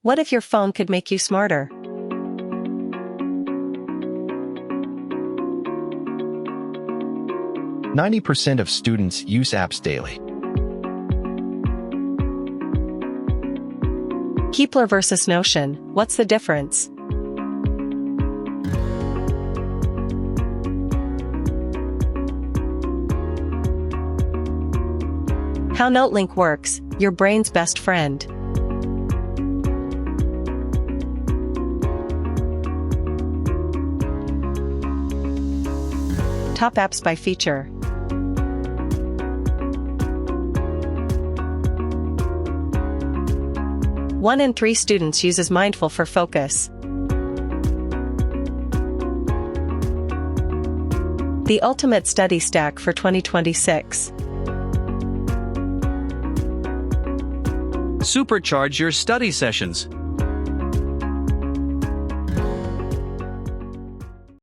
What if your phone could make you smarter? %90 of students use apps daily. Keepler versus Notion, what's the difference? How NoteLynk works, your brain's best friend. Top apps by feature. One in 3 students uses Mindful for focus. The ultimate study stack for 2026. Supercharge your study sessions.